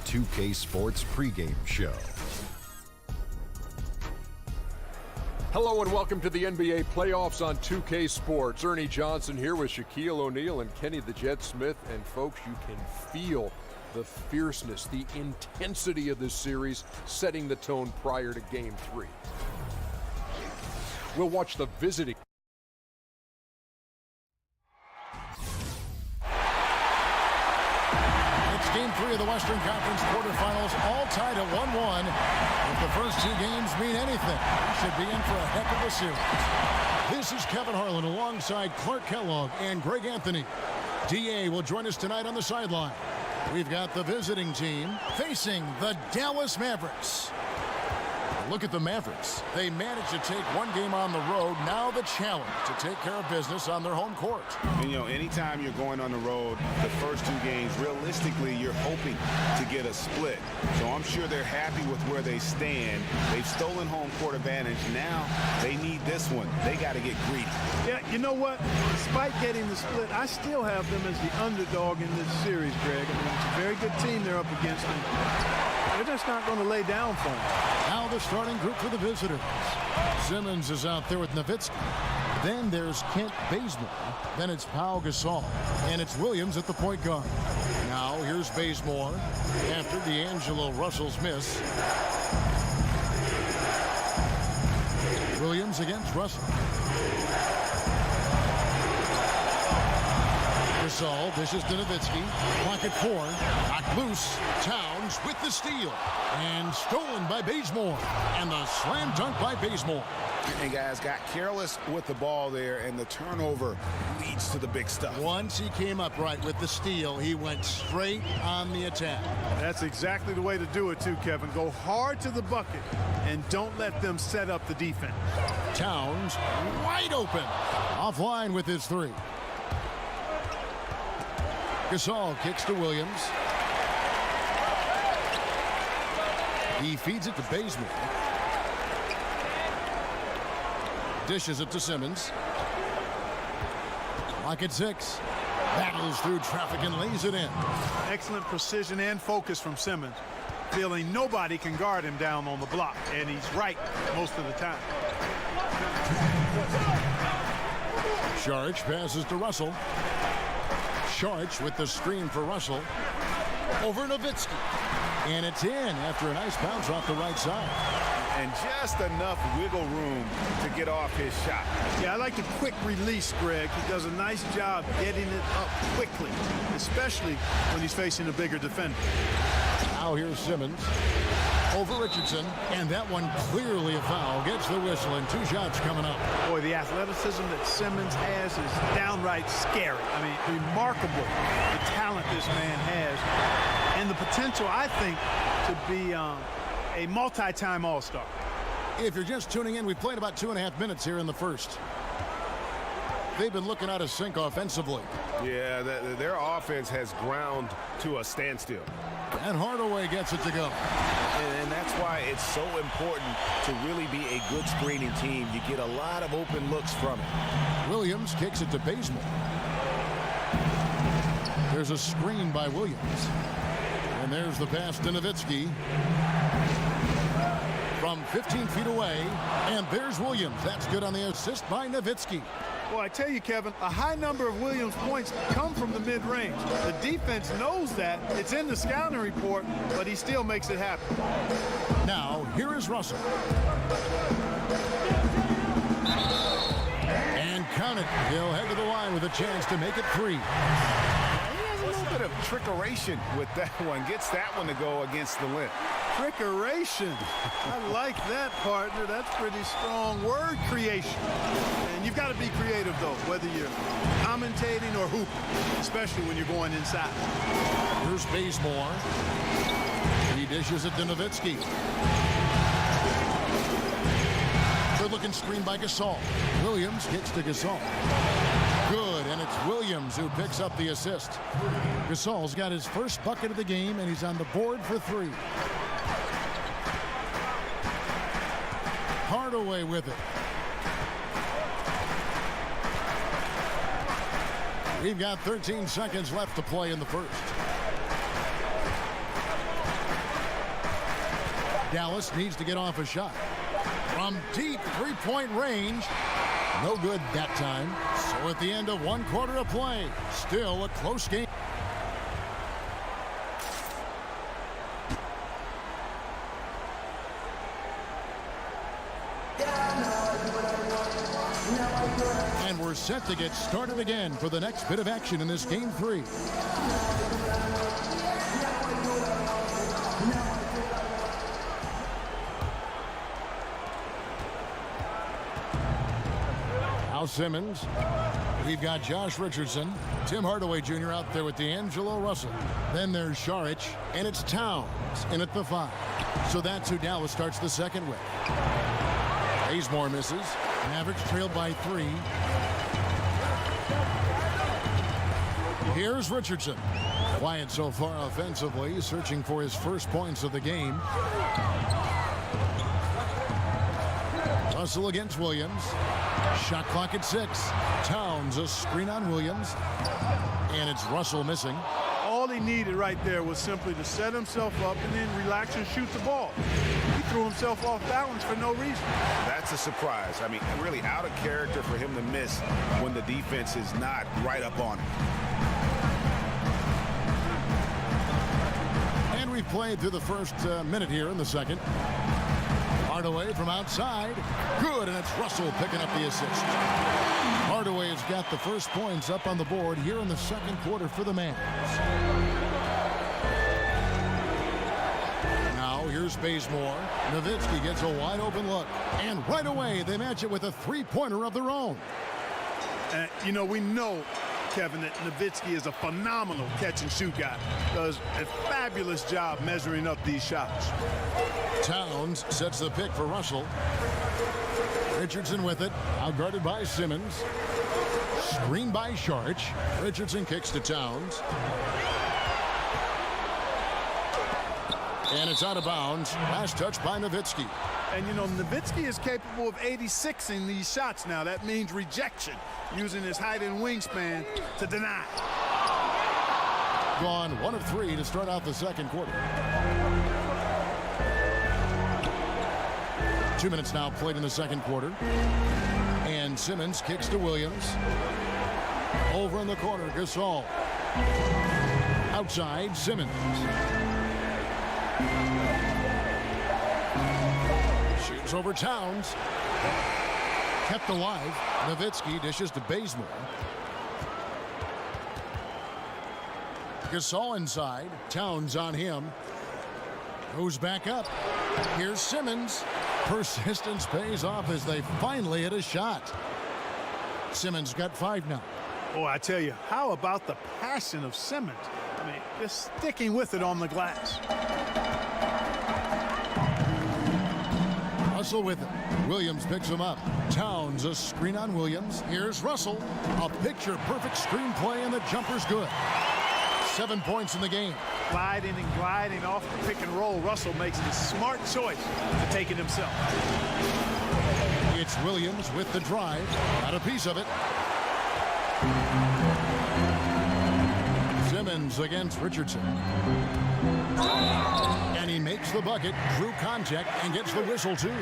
2K Sports pregame show. Hello and welcome to the NBA playoffs on 2K Sports. Ernie Johnson here with Shaquille O'Neal and Kenny the Jet Smith. And folks, you can feel the fierceness, the intensity of this series setting the tone prior to Game 3. We'll watch the visiting. It's Game 3 of the Western Conference quarterfinals, all tied at 1-1. If the first two games mean anything, we should be in for a heck of a series. This is Kevin Harlan alongside Clark Kellogg and Greg Anthony. DA will join us tonight on the sideline. We've got the visiting team facing the Dallas Mavericks. Look at the Mavericks. They managed to take one game on the road. Now the challenge to take care of business on their home court. And, anytime you're going on the road, the first two games, realistically, you're hoping to get a split. So I'm sure they're happy with where they stand. They've stolen home court advantage. Now they need this one. They got to get greedy. Yeah, you know what? Despite getting the split, I still have them as the underdog in this series, Greg. I mean, it's a very good team they're up against. They're just not going to lay down for them. Now the starting group for the visitors. Simmons is out there with Nowitzki. Then there's Kent Bazemore. Then it's Pau Gasol. And it's Williams at the point guard. Now here's Bazemore after D'Angelo Russell's miss. Williams against Russell. Gasol dishes to Nowitzki. Clock at 4. Knocked loose. Towns with the steal. And stolen by Bazemore. And the slam dunk by Bazemore. And guys got careless with the ball there, and the turnover leads to the big stuff. Once he came up right with the steal, he went straight on the attack. That's exactly the way to do it too, Kevin. Go hard to the bucket and don't let them set up the defense. Towns wide open. Offline with his three. Gasol kicks to Williams. He feeds it to Bazemore. Dishes it to Simmons. Clock at 6. Battles through traffic and lays it in. Excellent precision and focus from Simmons. Feeling nobody can guard him down on the block, and he's right most of the time. Saric passes to Russell. Saric with the screen for Russell. Over Nowitzki. And it's in after a nice bounce off the right side. And just enough wiggle room to get off his shot. Yeah, I like the quick release, Greg. He does a nice job getting it up quickly, especially when he's facing a bigger defender. Now here's Simmons. Over Richardson. And that one clearly a foul. Gets the whistle and 2 shots coming up. Boy, the athleticism that Simmons has is downright scary. I mean, remarkable the talent this man has. And the potential, I think, to be a multi-time All-Star. If you're just tuning in, we've played about 2.5 minutes here in the first. They've been looking out of sync offensively. Yeah, their offense has ground to a standstill. And Hardaway gets it to go. And that's why it's so important to really be a good screening team. You get a lot of open looks from it. Williams kicks it to Bazemore. There's a screen by Williams. And there's the pass to Nowitzki. From 15 feet away. And there's Williams. That's good on the assist by Nowitzki. Well, I tell you, Kevin, a high number of Williams' points come from the mid-range. The defense knows that. It's in the scouting report, but he still makes it happen. Now, here is Russell. And count it. He'll head to the line with a chance to make it 3. He has a little bit of trickeration with that one. Gets that one to go against the limb. Trickeration. I like that, partner. That's pretty strong word creation. And you've got to be creative, though, whether you're commentating or hooping, especially when you're going inside. Here's Bazemore. He dishes it to Nowitzki. Good-looking screen by Gasol. Williams gets to Gasol. Good, and it's Williams who picks up the assist. Gasol's got his first bucket of the game, and he's on the board for 3. Hardaway with it. We've got 13 seconds left to play in the first. Dallas needs to get off a shot. From deep three-point range. No good that time. So at the end of one quarter of play, still a close game. And we're set to get started again for the next bit of action in this game 3. Now Simmons. We've got Josh Richardson, Tim Hardaway Jr. out there with D'Angelo Russell. Then there's Šarić, and it's Towns in at the 5. So that's who Dallas starts the second with. Bazemore misses. Mavericks trailed by 3. Here's Richardson. Quiet so far offensively, searching for his first points of the game. Russell against Williams. Shot clock at 6. Towns a screen on Williams. And it's Russell missing. All he needed right there was simply to set himself up and then relax and shoot the ball. He threw himself off balance for no reason. That's a surprise. I mean, really out of character for him to miss when the defense is not right up on him. And we've played through the first minute here in the second. Hardaway from outside. Good, and it's Russell picking up the assist. Hardaway has got the first points up on the board here in the second quarter for the Mavs. Now here's Bazemore. Nowitzki gets a wide open look. And right away they match it with a three-pointer of their own. You know, we know, Kevin, that Nowitzki is a phenomenal catch-and-shoot guy. Does a fabulous job measuring up these shots. Towns sets the pick for Russell. Richardson with it, out guarded by Simmons. Screen by Šarić. Richardson kicks to Towns. And it's out of bounds. Last touch by Nowitzki. And, you know, Nowitzki is capable of 86ing these shots now. That means rejection, using his height and wingspan to deny. Gone 1 of 3 to start out the second quarter. 2 minutes now played in the second quarter. And Simmons kicks to Williams. Over in the corner, Gasol. Outside, Simmons. Shoots over Towns. Kept alive. Nowitzki dishes to Bazemore. Gasol inside. Towns on him. Goes back up. Here's Simmons. Persistence pays off as they finally hit a shot. Simmons got 5 now. Oh, I tell you, how about the passion of Simmons? I mean, just sticking with it on the glass. Russell with it. Williams picks him up. Towns a screen on Williams. Here's Russell. A picture-perfect screen play, and the jumper's good. 7 points in the game. Gliding and gliding off the pick and roll. Russell makes the smart choice to take it himself. It's Williams with the drive. Got a piece of it. Simmons against Richardson. And he makes the bucket, drew contact, and gets the whistle too.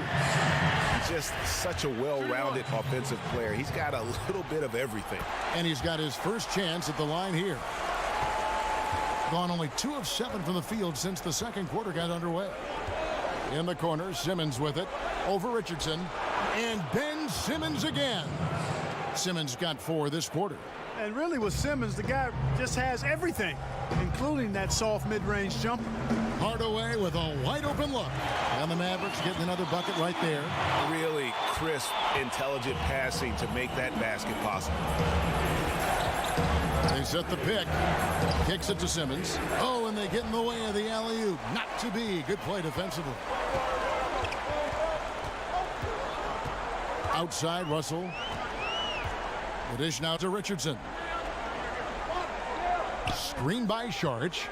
Just such a well-rounded offensive player. He's got a little bit of everything. And he's got his first chance at the line here. Gone only 2 of 7 from the field since the second quarter got underway. In the corner, Simmons with it. Over Richardson. And Ben Simmons again. Simmons got 4 this quarter. And really with Simmons, the guy just has everything, including that soft mid-range jumper. Hardaway with a wide open look. And the Mavericks getting another bucket right there. Really crisp, intelligent passing to make that basket possible. They set the pick. Kicks it to Simmons. Oh, and they get in the way of the alley-oop. Not to be. Good play defensively. Outside, Russell. The dish now to Richardson. Screen by Šarić.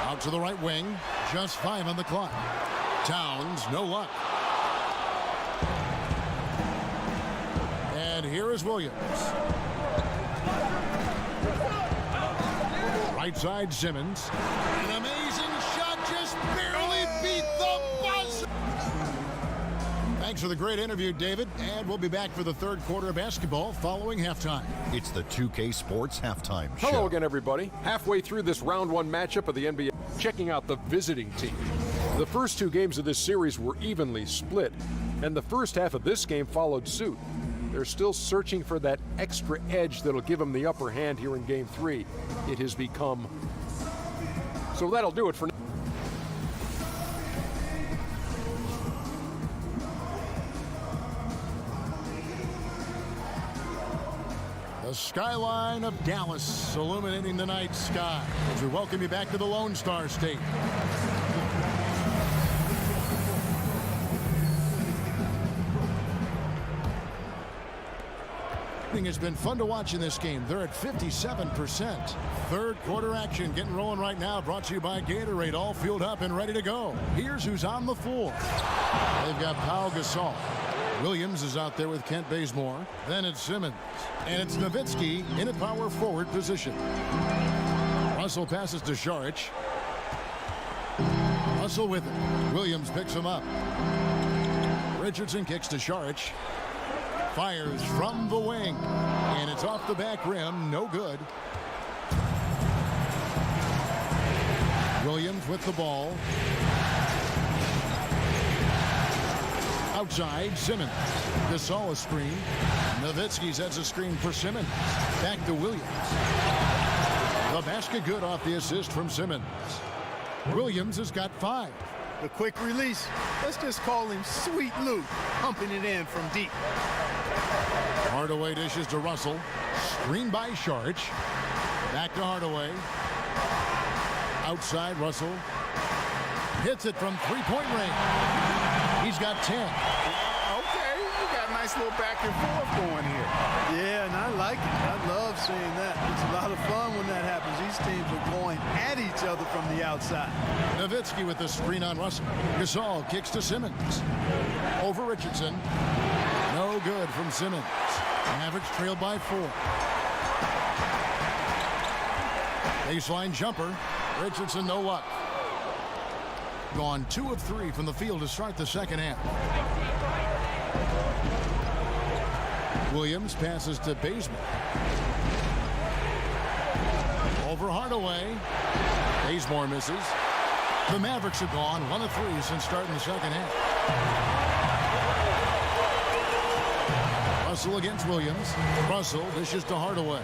Out to the right wing. Just 5 on the clock. Towns, no luck. And here is Williams. Right side, Simmons. An amazing shot. Thanks for the great interview, David. And we'll be back for the third quarter of basketball following halftime. It's the 2K Sports Halftime Show. Hello again, everybody. Halfway through this round one matchup of the NBA, checking out the visiting team. The first two games of this series were evenly split, and the first half of this game followed suit. They're still searching for that extra edge that'll give them the upper hand here in Game 3. It has become. So that'll do it for now. The skyline of Dallas illuminating the night sky as we welcome you back to the Lone Star State. It's been fun to watch in this game. They're at 57%. Third quarter action getting rolling right now, brought to you by Gatorade, all fueled up and ready to go. Here's who's on the floor. They've got Pau Gasol. Williams is out there with Kent Bazemore. Then it's Simmons. And it's Nowitzki in a power forward position. Russell passes to Šarić. Russell with it. Williams picks him up. Richardson kicks to Šarić. Fires from the wing. And it's off the back rim. No good. Williams with the ball. Outside, Simmons. Gasol a screen. Nowitzki sets a screen for Simmons. Back to Williams. The basket good off the assist from Simmons. Williams has got 5. The quick release. Let's just call him Sweet Lou, pumping it in from deep. Hardaway dishes to Russell. Screen by Šarić. Back to Hardaway. Outside, Russell. Hits it from three-point range. He's got 10. Okay, we got a nice little back and forth going here. Yeah, and I like it. I love seeing that. It's a lot of fun when that happens. These teams are going at each other from the outside. Nowitzki with the screen on Russell. Gasol kicks to Simmons. Over Richardson. No good from Simmons. Mavericks trailed by 4. Baseline jumper. Richardson no luck. Gone 2 of 3 from the field to start the second half. Williams passes to Bazemore. Over Hardaway. Bazemore misses. The Mavericks have gone 1 of 3 since starting the second half. Russell against Williams. Russell dishes to Hardaway.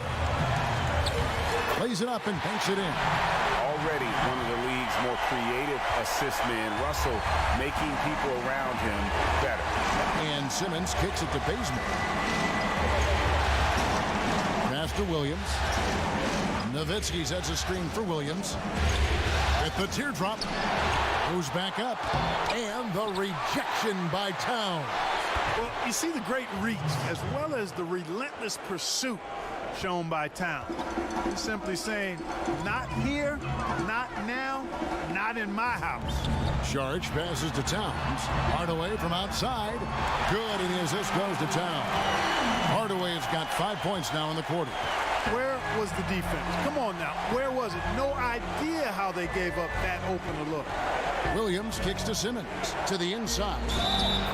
Plays it up and banks it in. Already one of the league's more creative assist men. Russell making people around him better. And Simmons kicks it to Bazemore. Pass to Williams. Nowitzki sets a screen for Williams. With the teardrop. Goes back up. And the rejection by Towns. Well, you see the great reach as well as the relentless pursuit shown by Towns. He's simply saying, not here, not now, not in my house. Šarić passes to Towns. Hardaway from outside. Good, and the assist goes to Towns. Hardaway's got 5 points now in the quarter. Where was the defense? Come on now. Where was it? No idea how they gave up that open look. Williams kicks to Simmons to the inside.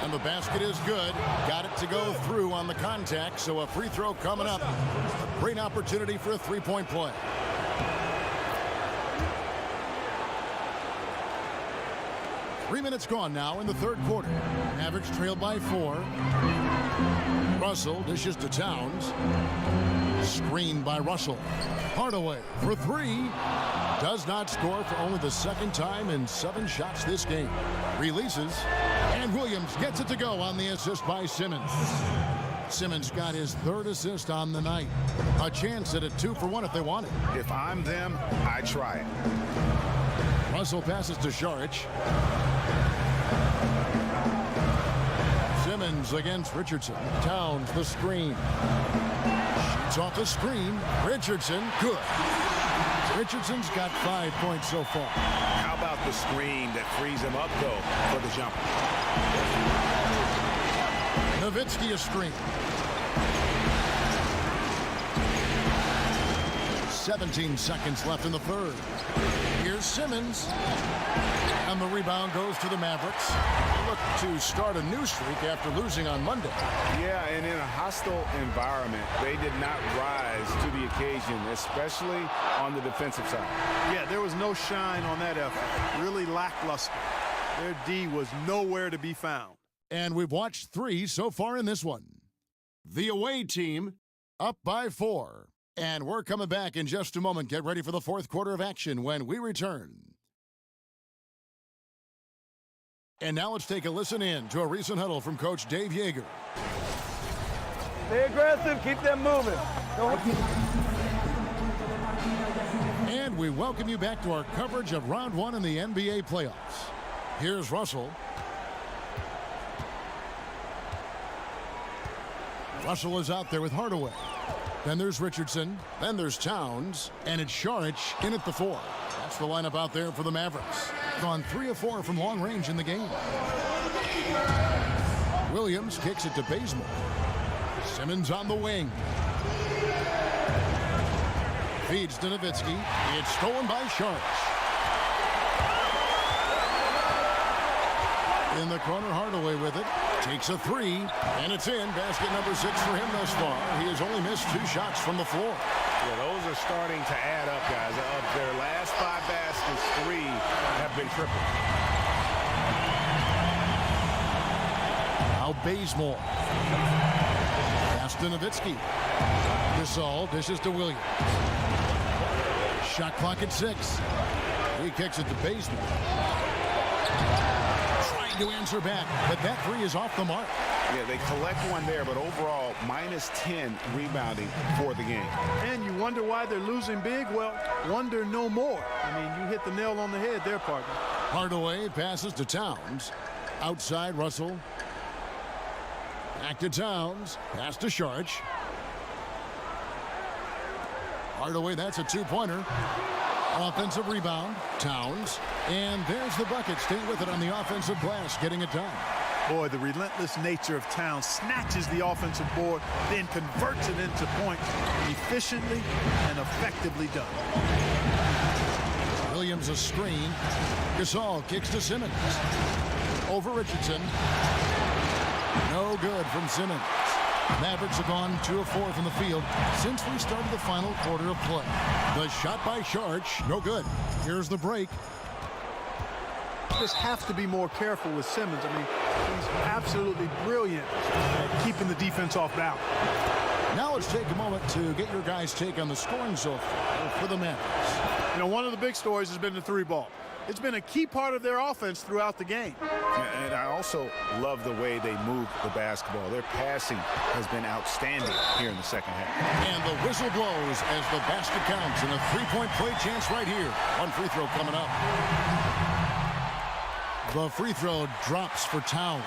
And the basket is good. Got it to go through on the contact, so a free throw coming up. A great opportunity for a three-point play. Three minutes gone now in the third quarter. Mavericks trailed by 4. Russell dishes to Towns. Screened by Russell. Hardaway for 3. Does not score for only the second time in 7 shots this game. Releases. And Williams gets it to go on the assist by Simmons. Simmons got his 3rd assist on the night. A chance at a 2-for-1 if they want it. If I'm them, I try it. Russell passes to Šarić. Simmons against Richardson. Towns the screen. Shoots off the screen. Richardson, good. Richardson's got 5 points so far. How about the screen that frees him up, though, for the jumper? Nowitzki a screen. 17 seconds left in the third. Here's Here's Simmons. And the rebound goes to the Mavericks. They look to start a new streak after losing on Monday. Yeah, and in a hostile environment, they did not rise to the occasion, especially on the defensive side. Yeah, there was no shine on that effort. Really lackluster. Their D was nowhere to be found. And we've watched 3 so far in this one. The away team up by 4. And we're coming back in just a moment. Get ready for the fourth quarter of action when we return. And now let's take a listen in to a recent huddle from Coach Dave Yeager. Stay aggressive. Keep them moving. And we welcome you back to our coverage of Round 1 in the NBA playoffs. Here's Russell. Russell is out there with Hardaway. Then there's Richardson. Then there's Towns. And it's Saric in at the 4. That's the lineup out there for the Mavericks. Gone 3 of 4 from long range in the game. Williams kicks it to Bazemore. Simmons on the wing. Feeds to Nowitzki. It's stolen by Saric. In the corner, Hardaway with it. Takes a 3, and it's in. Basket number 6 for him thus far. He has only missed 2 shots from the floor. Yeah, those are starting to add up, guys. Of their last 5 baskets, 3 have been triple. Now Bazemore. Pass to Nowitzki. Gasol dishes to Williams. Shot clock at 6. He kicks it to Bazemore. To answer back, but that 3 is off the mark. Yeah, they collect one there, but overall, minus 10 rebounding for the game. And you wonder why they're losing big? Well, wonder no more. I mean, you hit the nail on the head there, partner. Hardaway passes to Towns. Outside, Russell. Back to Towns. Pass to Saric. Hardaway, that's a 2-pointer. Offensive rebound, Towns. And there's the bucket. Staying with it on the offensive glass, getting it done. Boy, the relentless nature of Towns snatches the offensive board, then converts it into points efficiently and effectively done. Williams a screen. Gasol kicks to Simmons. Over Richardson. No good from Simmons. Mavericks have gone 2 of 4 from the field since we started the final quarter of play. The shot by Saric, no good. Here's the break. Just have to be more careful with Simmons. I mean, he's absolutely brilliant at keeping the defense off balance. Now let's take a moment to get your guys' take on the scoring so far for the Mavericks. You know, one of the big stories has been the 3-ball. It's been a key part of their offense throughout the game. And I also love the way they move the basketball. Their passing has been outstanding here in the second half. And the whistle blows as the basket counts and a 3-point play chance right here. One free throw coming up. The free throw drops for Towns.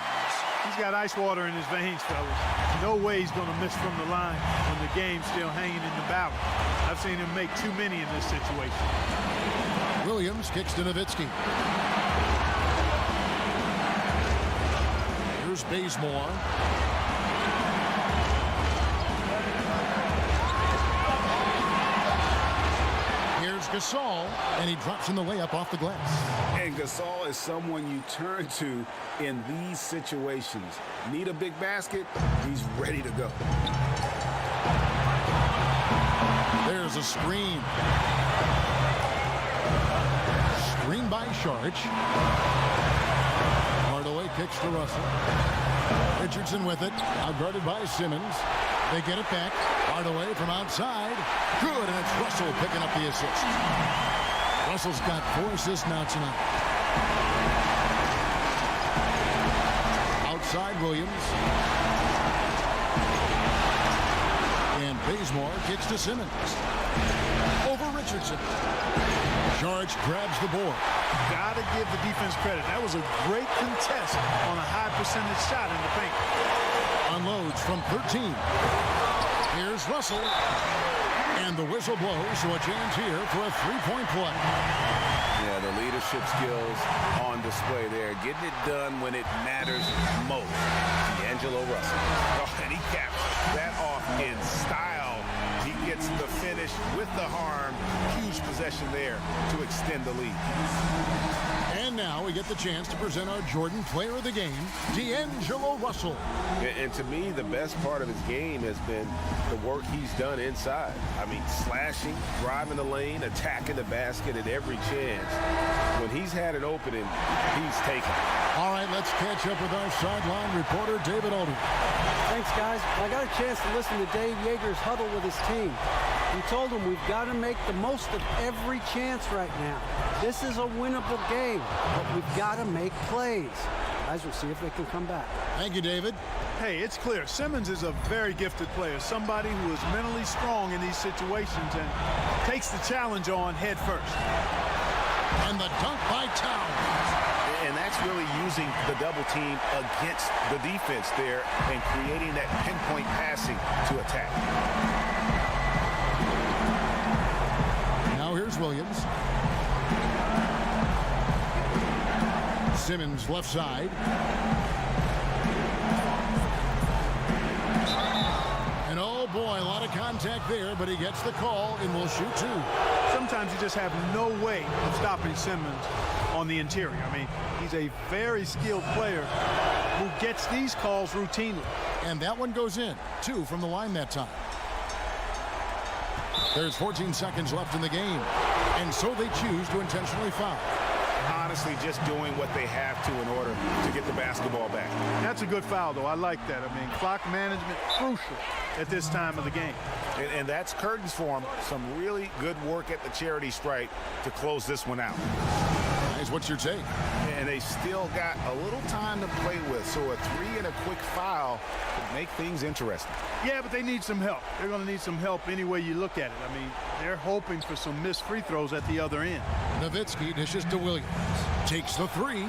He's got ice water in his veins, fellas. No way he's going to miss from the line when the game's still hanging in the balance. I've seen him make too many in this situation. Williams kicks to Nowitzki. Here's Bazemore. Here's Gasol, and he drops in the layup off the glass. And Gasol is someone you turn to in these situations. Need a big basket? He's ready to go. There's a screen. Screen by Saric. Hardaway kicks to Russell. Richardson with it. Outguarded by Simmons. They get it back. Hardaway from outside. Good, and it's Russell picking up the assist. Russell's got 4 assists now tonight. Outside Williams. And Bazemore kicks to Simmons. Over Richardson. Saric grabs the board. Got to give the defense credit. That was a great contest on a high percentage shot in the paint. Unloads from 13. Here's Russell. And the whistle blows, so a chance here for a 3-point play. Yeah, the leadership skills on display there. Getting it done when it matters most. D'Angelo Russell. Oh, and he caps that off in style. He gets gets the finish with the harm. Huge possession there to extend the lead. And now we get the chance to present our Jordan Player of the Game, D'Angelo Russell. And to me, the best part of his game has been the work he's done inside. I mean, slashing, driving the lane, attacking the basket at every chance. When he's had an opening, he's taken it. All right, let's catch up with our sideline reporter, David Aldridge. Thanks, guys. I got a chance to listen to Dave Yeager's huddle with his team. He told them we've got to make the most of every chance right now. This is a winnable game, but we've got to make plays. Guys, we'll see if they can come back. Thank you, David. Hey, it's clear. Simmons is a very gifted player, somebody who is mentally strong in these situations and takes the challenge on head first. And the dunk by Towns. And that's really using the double team against the defense there and creating that pinpoint passing to attack. Now here's Williams. Simmons left side. And oh boy, a lot of contact there, but he gets the call and will shoot two. Sometimes you just have no way of stopping Simmons on the interior. I mean, he's a very skilled player who gets these calls routinely. And that one goes in. 2 from the line that time. There's 14 seconds left in the game. And so they choose to intentionally foul. Honestly, just doing what they have to in order to get the basketball back. That's a good foul, though. I like that. I mean, clock management crucial at this time of the game. And that's curtains for them. Some really good work at the charity stripe to close this one out. Guys, what's your take? And they still got a little time to play with, so a 3 and a quick foul could make things interesting. Yeah, but they need some help. They're going to need some help any way you look at it. I mean, they're hoping for some missed free throws at the other end. Nowitzki dishes to Williams. Takes the 3.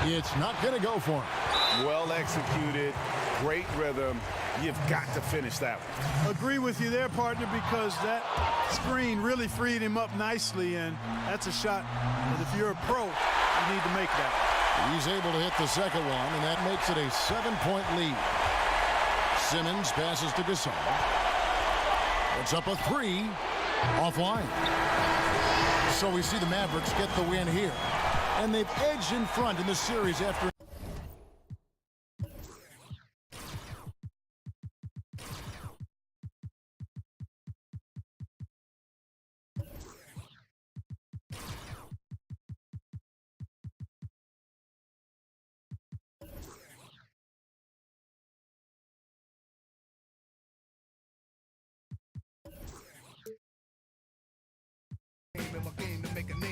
It's not going to go for him. Well executed, great rhythm. You've got to finish that one. Agree with you there, partner, because that screen really freed him up nicely, and that's a shot that if you're a pro, you need to make that. He's able to hit the second one, and that makes it a 7-point lead. Simmons passes to Gasol. Puts up a 3 offline. So we see the Mavericks get the win here. And they've edged in front in the series after in my game to make a name.